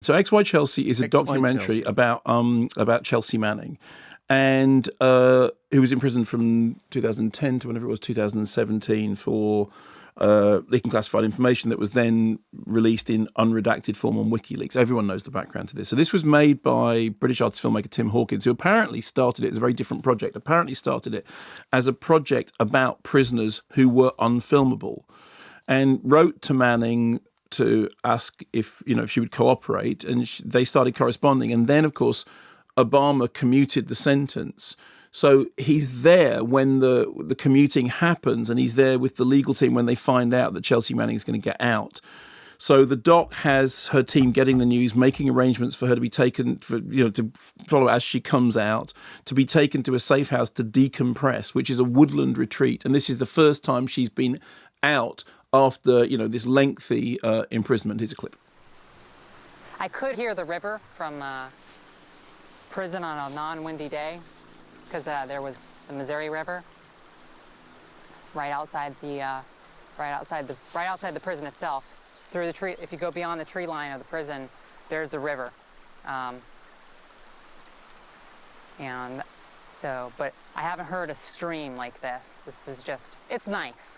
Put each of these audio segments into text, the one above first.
So XY Chelsea is a XY documentary Chelsea. about Chelsea Manning, and who was in prison from 2010 to whenever it was 2017 for leaking classified information that was then released in unredacted form on WikiLeaks. Everyone knows the background to this. So this was made by British artist filmmaker Tim Hawkins, who apparently started it as a very different project. Apparently started it as a project about prisoners who were unfilmable, and wrote to Manning to ask if she would cooperate, and they started corresponding. And then, of course, Obama commuted the sentence. So he's there when the commuting happens, and he's there with the legal team when they find out that Chelsea Manning is going to get out. So the doc has her team getting the news, making arrangements for her to be taken, to follow as she comes out, to be taken to a safe house to decompress, which is a woodland retreat. And this is the first time she's been out after, this lengthy imprisonment. Here's a clip. I could hear the river from prison on a non-windy day, because there was the Missouri River right outside the prison itself. Through the tree, if you go beyond the tree line of the prison, there's the river. And so, but I haven't heard a stream like this. This is just, it's nice.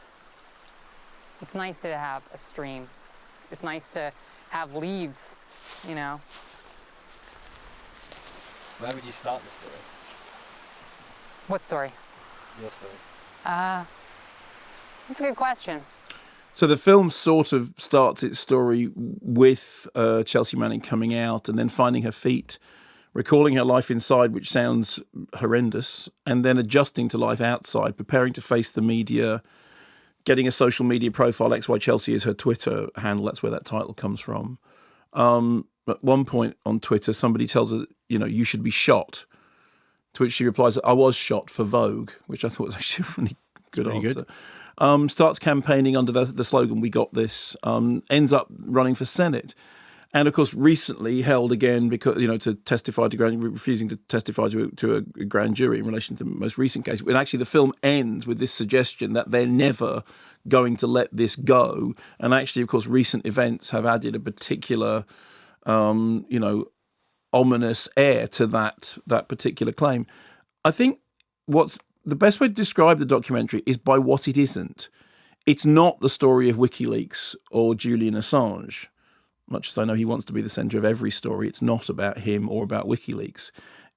It's nice to have a stream. It's nice to have leaves, Where would you start the story? What story? Your story. That's a good question. So the film sort of starts its story with Chelsea Manning coming out and then finding her feet, recalling her life inside, which sounds horrendous, and then adjusting to life outside, preparing to face the media, getting a social media profile. XY Chelsea is her Twitter handle. That's where that title comes from. At one point on Twitter, somebody tells her, you should be shot. To which she replies, I was shot for Vogue, which I thought was actually a really good answer. Starts campaigning under the slogan, "We got this," ends up running for Senate. And of course, recently held again because, to testify to refusing to testify to a grand jury in relation to the most recent case. And actually the film ends with this suggestion that they're never going to let this go. And actually, of course, recent events have added a particular, ominous air to that particular claim. I think what's the best way to describe the documentary is by what it isn't. It's not the story of WikiLeaks or Julian Assange. Much as I know he wants to be the centre of every story, it's not about him or about WikiLeaks.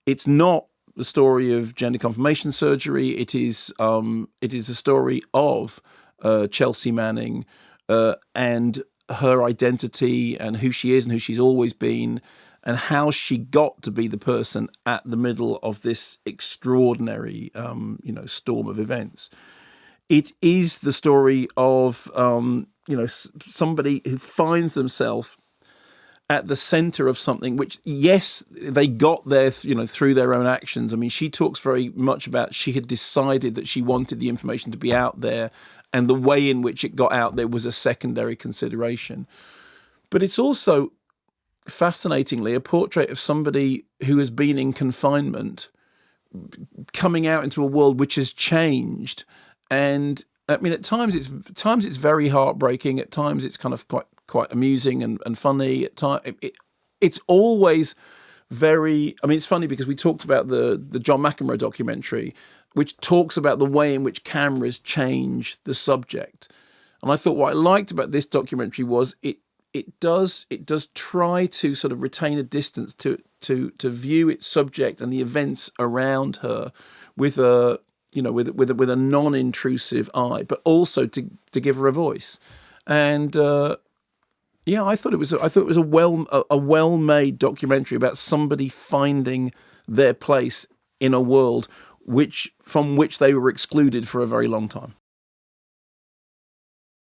It's not the story of gender confirmation surgery. It is a story of Chelsea Manning and her identity and who she is and who she's always been, and how she got to be the person at the middle of this extraordinary, storm of events. It is the story of, somebody who finds themselves at the center of something which, yes, they got there, through their own actions. I mean, she talks very much about she had decided that she wanted the information to be out there, and the way in which it got out there was a secondary consideration. But it's also, fascinatingly, a portrait of somebody who has been in confinement, coming out into a world which has changed. And I mean, at times it's very heartbreaking. At times it's kind of quite amusing and funny. At times it's always very. I mean, it's funny because we talked about the John McEnroe documentary, which talks about the way in which cameras change the subject. And I thought what I liked about this documentary was it does try to sort of retain a distance to view its subject and the events around her with a non-intrusive eye, but also to give her a voice. And I thought it was a well-made documentary about somebody finding their place in a world from which they were excluded for a very long time.